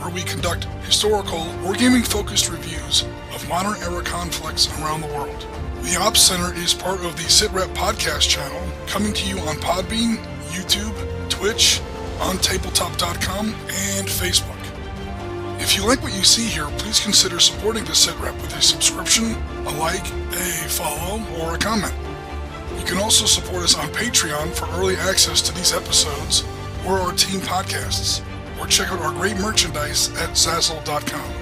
where we conduct historical, wargaming-focused reviews of modern-era conflicts around the world. The Ops Center is part of the SITREP podcast channel, coming to you on Podbean, YouTube, Twitch, on tabletop.com, and Facebook. If you like what you see here, please consider supporting the SITREP with a subscription, a like, a follow, or a comment. You can also support us on Patreon for early access to these episodes or our team podcasts, or check out our great merchandise at Zazzle.com.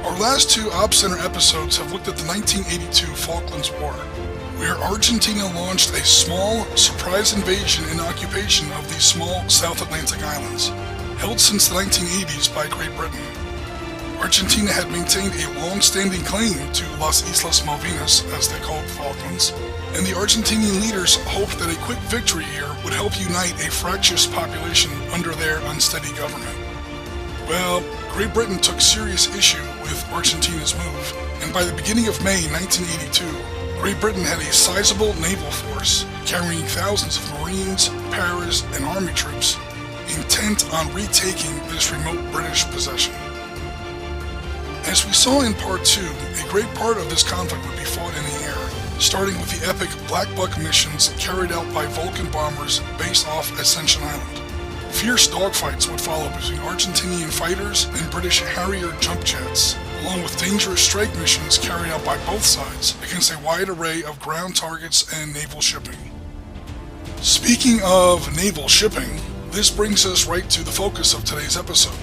Our last two Ops Center episodes have looked at the 1982 Falklands War, where Argentina launched a small, surprise invasion and occupation of these small South Atlantic islands, held since the 1980s by Great Britain. Argentina had maintained a long-standing claim to Las Islas Malvinas, as they called the Falklands, and the Argentinian leaders hoped that a quick victory here would help unite a fractious population under their unsteady government. Well, Great Britain took serious issue with Argentina's move, and by the beginning of May 1982, Great Britain had a sizable naval force carrying thousands of Marines, paras, and army troops, intent on retaking this remote British possession. As we saw in Part 2, a great part of this conflict would be fought in the air, starting with the epic Black Buck missions carried out by Vulcan bombers based off Ascension Island. Fierce dogfights would follow between Argentinian fighters and British Harrier jump jets, along with dangerous strike missions carried out by both sides against a wide array of ground targets and naval shipping. Speaking of naval shipping, this brings us right to the focus of today's episode.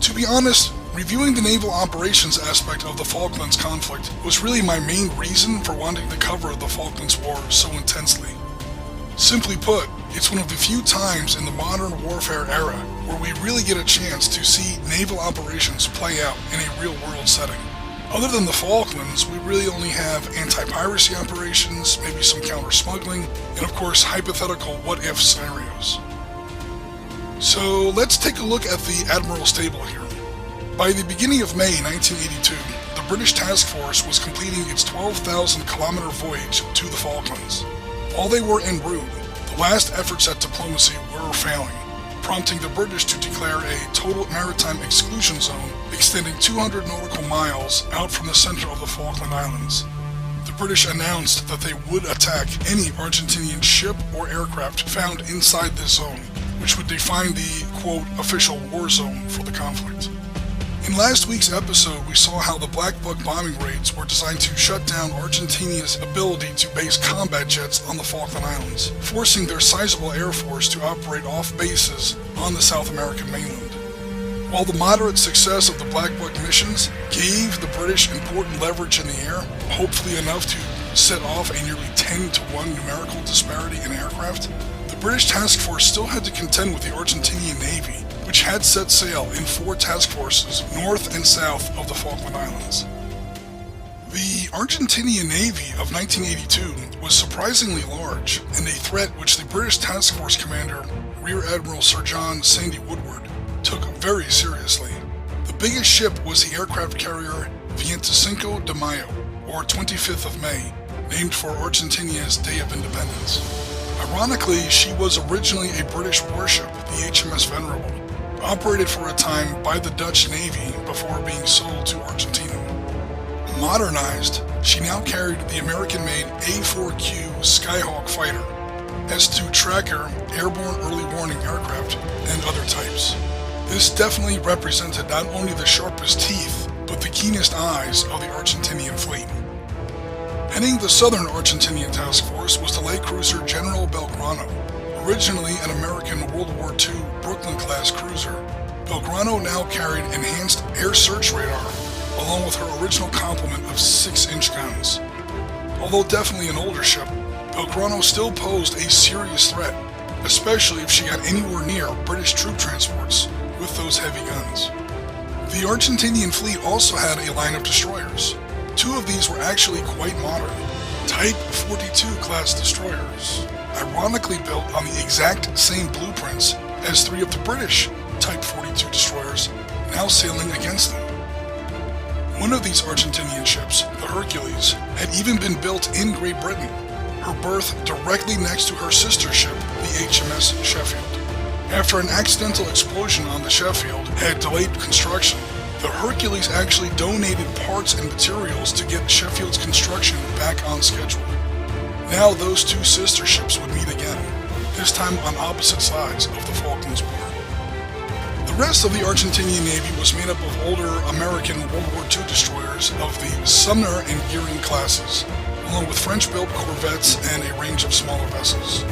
To be honest, reviewing the naval operations aspect of the Falklands conflict was really my main reason for wanting to cover the Falklands War so intensely. Simply put, it's one of the few times in the modern warfare era where we really get a chance to see naval operations play out in a real-world setting. Other than the Falklands, we really only have anti-piracy operations, maybe some counter-smuggling, and of course hypothetical what-if scenarios. So let's take a look at the Admiral's table here. By the beginning of May 1982, the British task force was completing its 12,000-kilometer voyage to the Falklands. While they were en route, the last efforts at diplomacy were failing, prompting the British to declare a total maritime exclusion zone extending 200 nautical miles out from the center of the Falkland Islands. The British announced that they would attack any Argentinian ship or aircraft found inside this zone, which would define the, quote, official war zone for the conflict. In last week's episode, we saw how the Black Buck bombing raids were designed to shut down Argentina's ability to base combat jets on the Falkland Islands, forcing their sizable air force to operate off bases on the South American mainland. While the moderate success of the Black Buck missions gave the British important leverage in the air, hopefully enough to set off a nearly 10-to-1 numerical disparity in aircraft, the British task force still had to contend with the Argentinian Navy, which had set sail in 4 task forces north and south of the Falkland Islands. The Argentinian Navy of 1982 was surprisingly large, and a threat which the British task force commander, Rear Admiral Sir John Sandy Woodward, took very seriously. The biggest ship was the aircraft carrier 25 de Mayo, or 25th of May, named for Argentina's Day of Independence. Ironically, she was originally a British warship, the HMS Venerable, operated for a time by the Dutch Navy before being sold to Argentina. Modernized, she now carried the American-made A-4Q Skyhawk fighter, S-2 Tracker airborne early warning aircraft, and other types. This definitely represented not only the sharpest teeth, but the keenest eyes of the Argentinian fleet. Heading the southern Argentinian task force was the light cruiser General Belgrano, originally an American World War II Brooklyn-class cruiser. Belgrano now carried enhanced air search radar, along with her original complement of 6-inch guns. Although definitely an older ship, Belgrano still posed a serious threat, especially if she got anywhere near British troop transports with those heavy guns. The Argentinian fleet also had a line of destroyers. 2 of these were actually quite modern, Type 42 class destroyers, ironically built on the exact same blueprints as 3 of the British Type 42 destroyers now sailing against them. One of these Argentinian ships, the Hercules, had even been built in Great Britain, her berth directly next to her sister ship, the HMS Sheffield. After an accidental explosion on the Sheffield had delayed construction, the Hercules actually donated parts and materials to get Sheffield's construction back on schedule. Now those two sister ships would meet again, this time on opposite sides of the Falklands War. The rest of the Argentinian Navy was made up of older American World War II destroyers of the Sumner and Gearing classes, along with French-built corvettes and a range of smaller vessels.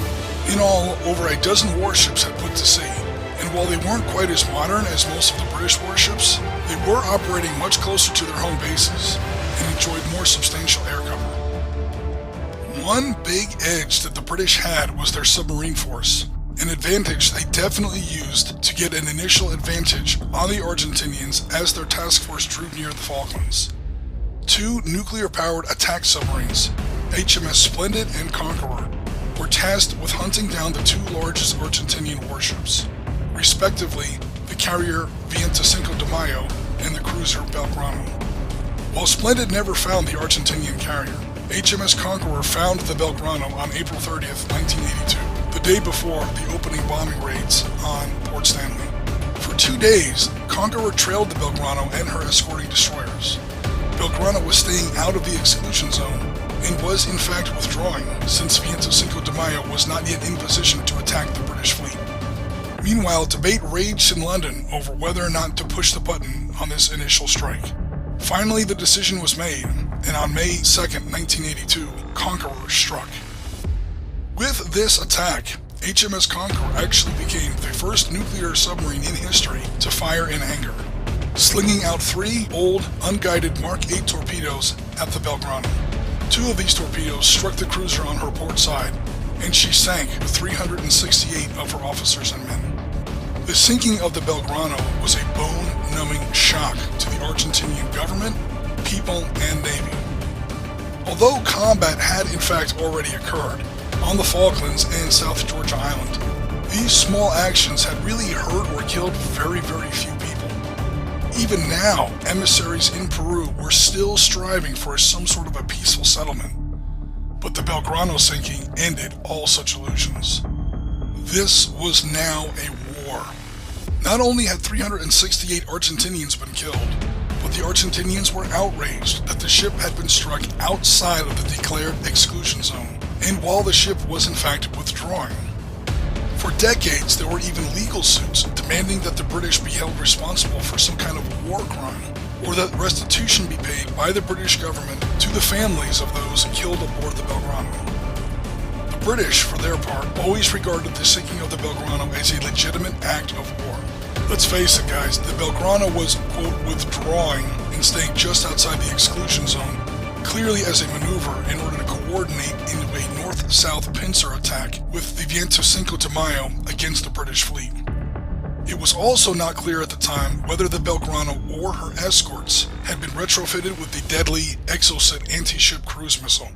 In all, over a dozen warships had put to sea, and while they weren't quite as modern as most of the British warships, they were operating much closer to their home bases and enjoyed more substantial air cover. One big edge that the British had was their submarine force, an advantage they definitely used to get an initial advantage on the Argentinians as their task force drew near the Falklands. Two nuclear-powered attack submarines, HMS Splendid and Conqueror, were tasked with hunting down the two largest Argentinian warships, respectively the carrier Viento de Mayo and the cruiser Belgrano. While Splendid never found the Argentinian carrier, HMS Conqueror found the Belgrano on April 30th, 1982, the day before the opening bombing raids on Port Stanley. For 2 days, Conqueror trailed the Belgrano and her escorting destroyers. Belgrano was staying out of the exclusion zone and was in fact withdrawing, since Viento de Mayo was not yet in position to attack the British fleet. Meanwhile, debate raged in London over whether or not to push the button on this initial strike. Finally, the decision was made, and on May 2nd, 1982, Conqueror struck. With this attack, HMS Conqueror actually became the first nuclear submarine in history to fire in anger, slinging out 3 old, unguided Mark 8 torpedoes at the Belgrano. 2 of these torpedoes struck the cruiser on her port side, and she sank with 368 of her officers and men. The sinking of the Belgrano was a bone-numbing shock to the Argentinian government, people, and navy. Although combat had in fact already occurred on the Falklands and South Georgia Island, these small actions had really hurt or killed very few people. Even now, emissaries in Peru were still striving for some sort of a peaceful settlement, but the Belgrano sinking ended all such illusions. This was now a war. Not only had 368 Argentinians been killed, but the Argentinians were outraged that the ship had been struck outside of the declared exclusion zone, and while the ship was in fact withdrawing. For decades, there were even legal suits demanding that the British be held responsible for some kind of war crime, or that restitution be paid by the British government to the families of those killed aboard the Belgrano. The British, for their part, always regarded the sinking of the Belgrano as a legitimate act of war. Let's face it, guys, the Belgrano was, quote, withdrawing and staying just outside the exclusion zone, clearly as a maneuver in order to coordinate into a north-south pincer attack with the Viento de Mayo against the British fleet. It was also not clear at the time whether the Belgrano or her escorts had been retrofitted with the deadly Exocet anti-ship cruise missile.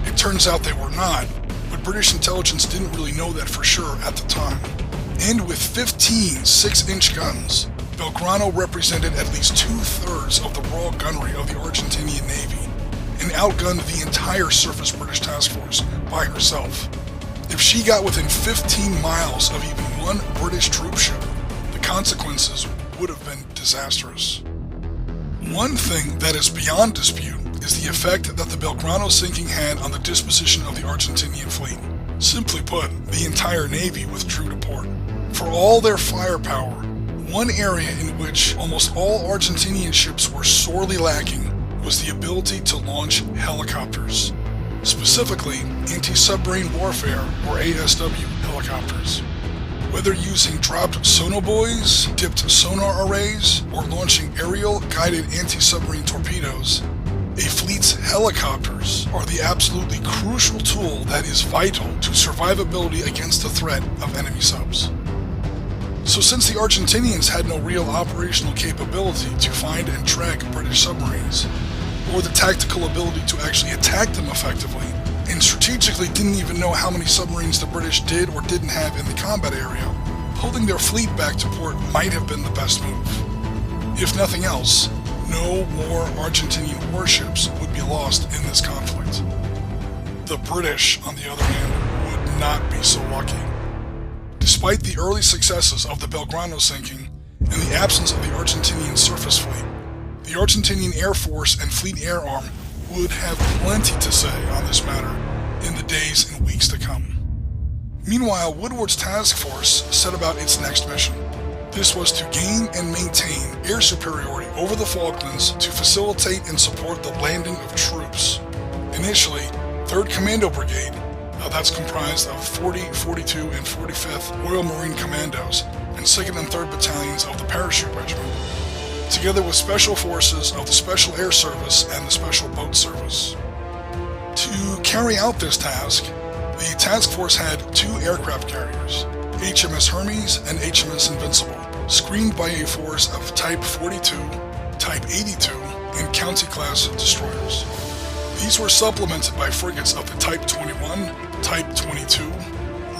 It turns out they were not, but British intelligence didn't really know that for sure at the time. And with 15 6-inch guns, Belgrano represented at least 2/3 of the raw gunnery of the Argentinian Navy, and outgunned the entire surface British task force by herself. If she got within 15 miles of even one British troop ship, the consequences would have been disastrous. One thing that is beyond dispute is the effect that the Belgrano sinking had on the disposition of the Argentinian fleet. Simply put, the entire Navy withdrew to port. For all their firepower, one area in which almost all Argentinian ships were sorely lacking was the ability to launch helicopters, specifically anti-submarine warfare or ASW helicopters. Whether using dropped sonobuoys, dipped sonar arrays, or launching aerial guided anti-submarine torpedoes, a fleet's helicopters are the absolutely crucial tool that is vital to survivability against the threat of enemy subs. So since the Argentinians had no real operational capability to find and track British submarines, or the tactical ability to actually attack them effectively, and strategically didn't even know how many submarines the British did or didn't have in the combat area, holding their fleet back to port might have been the best move. If nothing else, no more Argentinian warships would be lost in this conflict. The British, on the other hand, would not be so lucky. Despite the early successes of the Belgrano sinking and the absence of the Argentinian surface fleet, the Argentinian Air Force and Fleet Air Arm would have plenty to say on this matter in the days and weeks to come. Meanwhile, Woodward's task force set about its next mission. This was to gain and maintain air superiority over the Falklands to facilitate and support the landing of troops. Initially, 3rd Commando Brigade, that's comprised of 40, 42, and 45th Royal Marine Commandos, and 2nd and 3rd Battalions of the Parachute Regiment, together with Special Forces of the Special Air Service and the Special Boat Service. To carry out this task, the task force had 2 aircraft carriers, HMS Hermes and HMS Invincible, screened by a force of Type 42, Type 82, and County-class destroyers. These were supplemented by frigates of the Type 21, Type 22,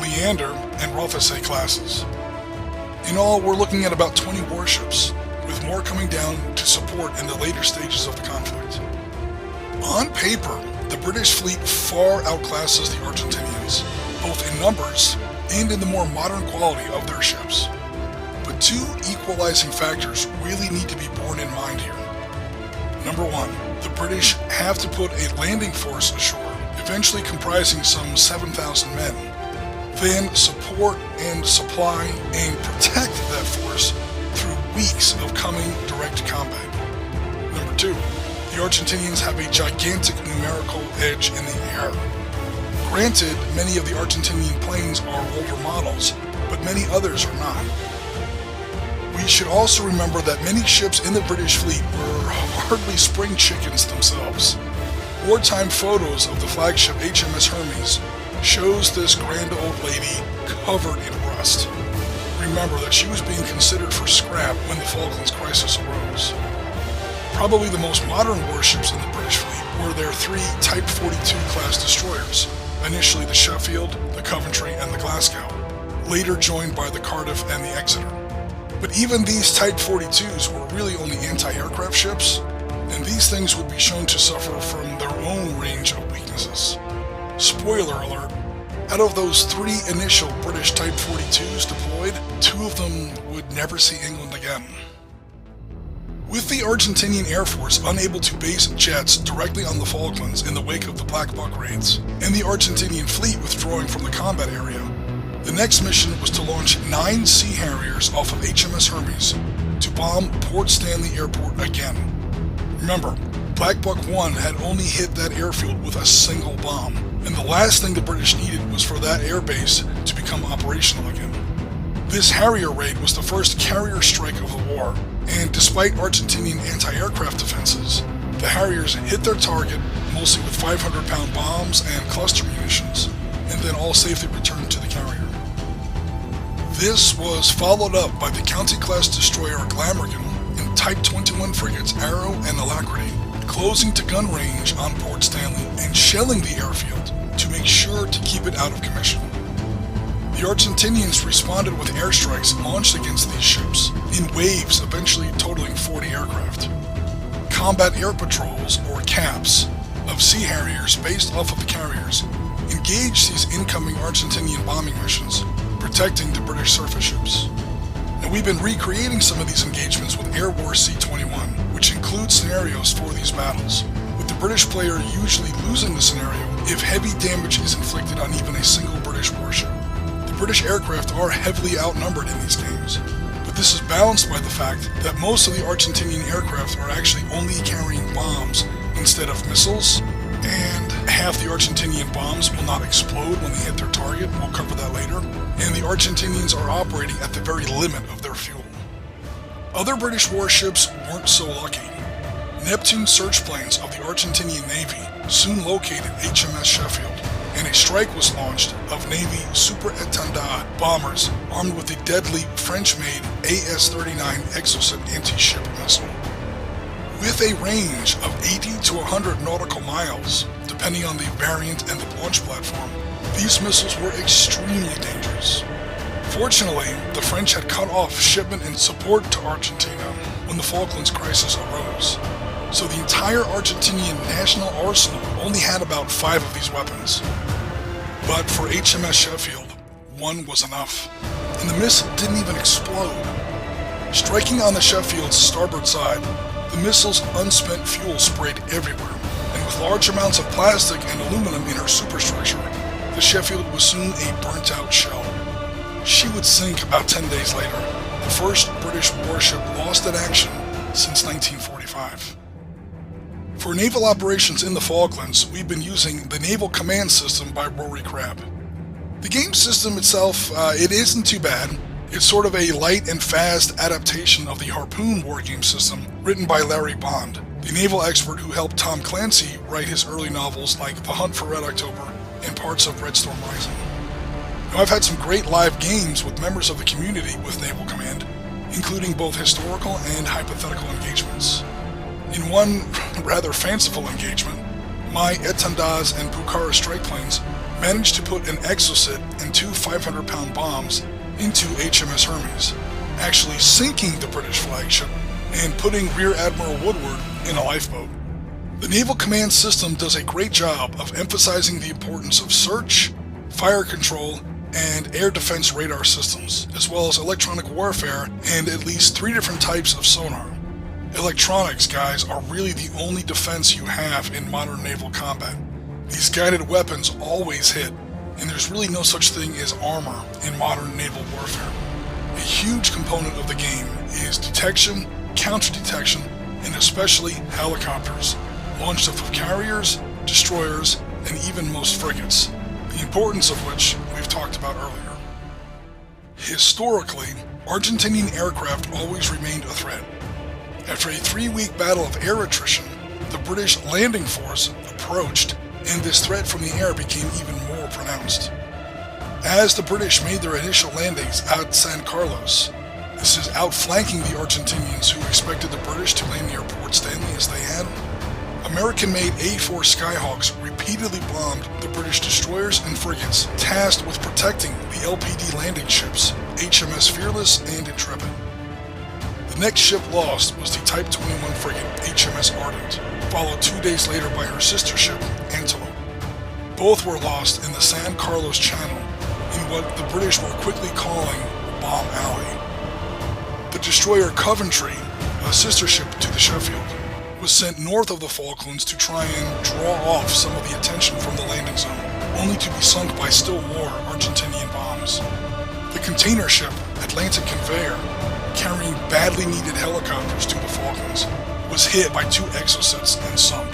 Leander, and Rothesay classes. In all, we're looking at about 20 warships, with more coming down to support in the later stages of the conflict. On paper, the British fleet far outclasses the Argentinians, both in numbers and in the more modern quality of their ships. But 2 equalizing factors really need to be borne in mind here. Number 1, the British have to put a landing force ashore, eventually comprising some 7,000 men, then support and supply and protect that force through weeks of coming direct combat. Number 2, the Argentinians have a gigantic numerical edge in the air. Granted, many of the Argentinian planes are older models, but many others are not. We should also remember that many ships in the British fleet were hardly spring chickens themselves. Wartime photos of the flagship HMS Hermes shows this grand old lady covered in rust. Remember that she was being considered for scrap when the Falklands crisis arose. Probably the most modern warships in the British fleet were their 3 Type 42 class destroyers, initially the Sheffield, the Coventry, and the Glasgow, later joined by the Cardiff and the Exeter. But even these Type 42s were really only anti-aircraft ships, and these things would be shown to suffer from their own range of weaknesses. Spoiler alert, out of those 3 initial British Type 42s deployed, 2 of them would never see England again. With the Argentinian Air Force unable to base jets directly on the Falklands in the wake of the Black Buck raids, and the Argentinian fleet withdrawing from the combat area, the next mission was to launch 9 Sea Harriers off of HMS Hermes to bomb Port Stanley Airport again. Remember, Black Buck 1 had only hit that airfield with a single bomb, and the last thing the British needed was for that airbase to become operational again. This Harrier raid was the first carrier strike of the war, and despite Argentinian anti-aircraft defenses, the Harriers hit their target mostly with 500-pound bombs and cluster munitions, and then all safely returned to the carrier. This was followed up by the County-class destroyer Glamorgan and Type 21 frigates Arrow and Alacrity, closing to gun range on Port Stanley and shelling the airfield to make sure to keep it out of commission. The Argentinians responded with airstrikes launched against these ships in waves, eventually totaling 40 aircraft. Combat air patrols, or CAPs, of Sea Harriers based off of the carriers engaged these incoming Argentinian bombing missions, protecting the British surface ships. And we've been recreating some of these engagements with Air War C-21, which includes scenarios for these battles, with the British player usually losing the scenario if heavy damage is inflicted on even a single British warship. The British aircraft are heavily outnumbered in these games, but this is balanced by the fact that most of the Argentinian aircraft are actually only carrying bombs instead of missiles, and half the Argentinian bombs will not explode when they hit their target. We'll cover that later. And the Argentinians are operating at the very limit of their fuel. Other British warships weren't so lucky. Neptune search planes of the Argentinian Navy soon located HMS Sheffield, and a strike was launched of Navy Super Étendard bombers armed with the deadly French-made AS-39 Exocet anti-ship missile. With a range of 80 to 100 nautical miles, depending on the variant and the launch platform, these missiles were extremely dangerous. Fortunately, the French had cut off shipment and support to Argentina when the Falklands crisis arose, so the entire Argentinian national arsenal only had about 5 of these weapons. But for HMS Sheffield, 1 was enough. and the missile didn't even explode. Striking on the Sheffield's starboard side, the missile's unspent fuel sprayed everywhere, and with large amounts of plastic and aluminum in her superstructure, the Sheffield was soon a burnt-out shell. She would sink about 10 days later, the first British warship lost in action since 1945. For naval operations in the Falklands, we've been using the Naval Command System by Rory Crabb. The game system itself, it isn't too bad. It's sort of a light and fast adaptation of the Harpoon wargame system written by Larry Bond, the naval expert who helped Tom Clancy write his early novels like The Hunt for Red October and parts of Red Storm Rising. Now, I've had some great live games with members of the community with Naval Command, including both historical and hypothetical engagements. In one rather fanciful engagement, my Etendaz and Bukhara strike planes managed to put an Exocet and two 500-pound bombs into HMS Hermes, actually sinking the British flagship and putting Rear Admiral Woodward in a lifeboat. The Naval Command System does a great job of emphasizing the importance of search, fire control, and air defense radar systems, as well as electronic warfare and at least 3 different types of sonar. Electronics, guys, are really the only defense you have in modern naval combat. These guided weapons always hit, and there's really no such thing as armor in modern naval warfare. A huge component of the game is detection, counter-detection, and especially helicopters, launched off of carriers, destroyers, and even most frigates, the importance of which we've talked about earlier. Historically, Argentinian aircraft always remained a threat. After a 3-week battle of air attrition, the British landing force approached, and this threat from the air became even more pronounced. As the British made their initial landings at San Carlos, this is outflanking the Argentinians who expected the British to land near Port Stanley as they had, American-made A-4 Skyhawks repeatedly bombed the British destroyers and frigates tasked with protecting the LPD landing ships, HMS Fearless and Intrepid. The next ship lost was the Type 21 frigate, HMS Ardent, followed 2 days later by her sister ship, Antelope. Both were lost in the San Carlos Channel, in what the British were quickly calling Bomb Alley. The destroyer Coventry, a sister ship to the Sheffield, was sent north of the Falklands to try and draw off some of the attention from the landing zone, only to be sunk by still more Argentinian bombs. The container ship, Atlantic Conveyor, carrying badly needed helicopters to the Falklands, was hit by 2 Exocets and sunk.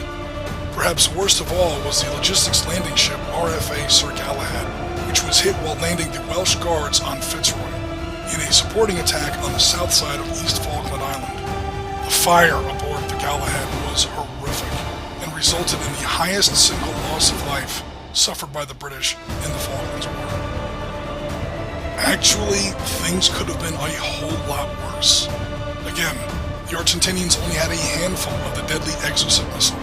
Perhaps worst of all was the logistics landing ship RFA Sir Galahad, which was hit while landing the Welsh Guards on Fitzroy, in a supporting attack on the south side of East Falkland Island. The fire aboard the Galahad was horrific, and resulted in the highest single loss of life suffered by the British in the Falklands War. Actually, things could have been a whole lot worse. Again, the Argentinians only had a handful of the deadly Exocet missile,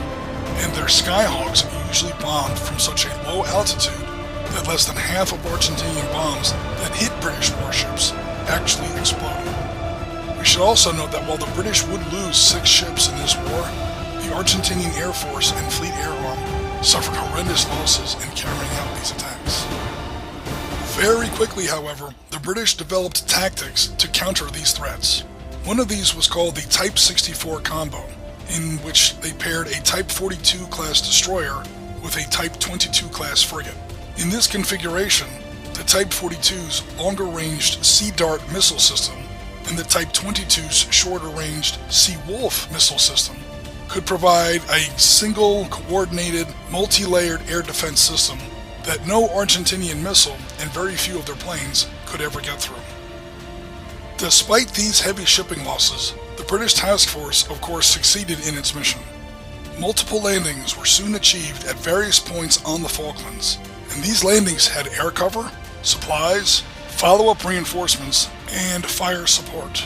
and their Skyhawks usually bombed from such a low altitude that less than half of Argentinian bombs that hit British warships actually exploded. We should also note that while the British would lose 6 ships in this war, the Argentinian Air Force and Fleet Air Arm suffered horrendous losses in carrying out these attacks. Very quickly, however, the British developed tactics to counter these threats. One of these was called the Type 64 combo, in which they paired a Type 42 class destroyer with a Type 22 class frigate. In this configuration, the Type 42's longer-ranged Sea Dart missile system and the Type 22's shorter-ranged Sea Wolf missile system could provide a single, coordinated, multi-layered air defense system that no Argentinian missile and very few of their planes could ever get through. Despite these heavy shipping losses, the British task force, of course, succeeded in its mission. Multiple landings were soon achieved at various points on the Falklands, and these landings had air cover, supplies, follow-up reinforcements, and fire support.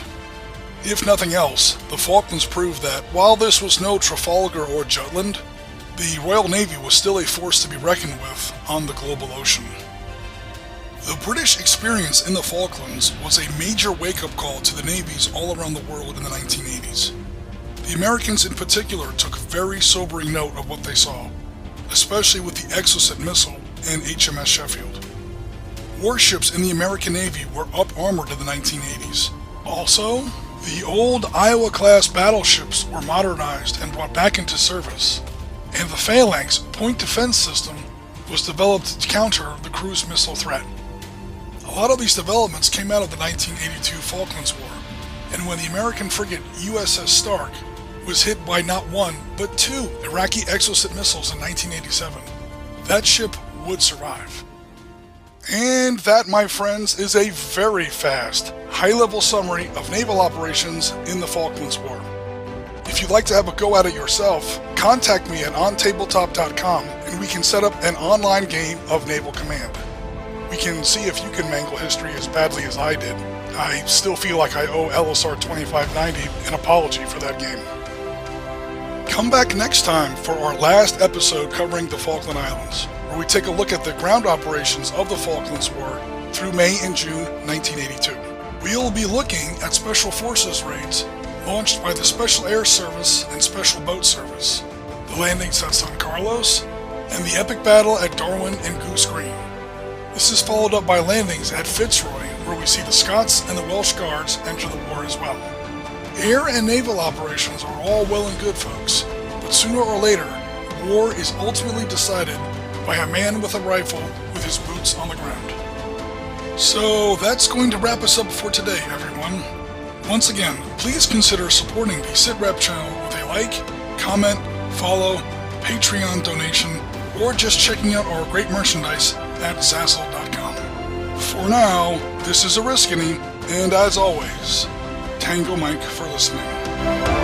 If nothing else, the Falklands proved that, while this was no Trafalgar or Jutland, the Royal Navy was still a force to be reckoned with on the global ocean. The British experience in the Falklands was a major wake-up call to the navies all around the world in the 1980s. The Americans in particular took very sobering note of what they saw, especially with the Exocet missile and HMS Sheffield. Warships in the American Navy were up-armored in the 1980s. Also, the old Iowa-class battleships were modernized and brought back into service, and the Phalanx point defense system was developed to counter the cruise missile threat. A lot of these developments came out of the 1982 Falklands War, and when the American frigate USS Stark was hit by not one, but two Iraqi Exocet missiles in 1987, that ship would survive. And that, my friends, is a very fast, high-level summary of naval operations in the Falklands War. If you'd like to have a go at it yourself, contact me at ontabletop.com and we can set up an online game of Naval Command. We can see if you can mangle history as badly as I did. I still feel like I owe LSR 2590 an apology for that game. Come back next time for our last episode covering the Falkland Islands, where we take a look at the ground operations of the Falklands War through May and June 1982. We'll be looking at Special Forces raids launched by the Special Air Service and Special Boat Service, the landings at San Carlos, and the epic battle at Darwin and Goose Green. This is followed up by landings at Fitzroy, where we see the Scots and the Welsh Guards enter the war as well. Air and naval operations are all well and good, folks, but sooner or later, war is ultimately decided by a man with a rifle with his boots on the ground. So that's going to wrap us up for today, everyone. Once again, please consider supporting the SITREP channel with a like, comment, follow, Patreon donation, or just checking out our great merchandise at Zazzle.com. For now, this is Oriskany, and as always, Tango Mike for listening.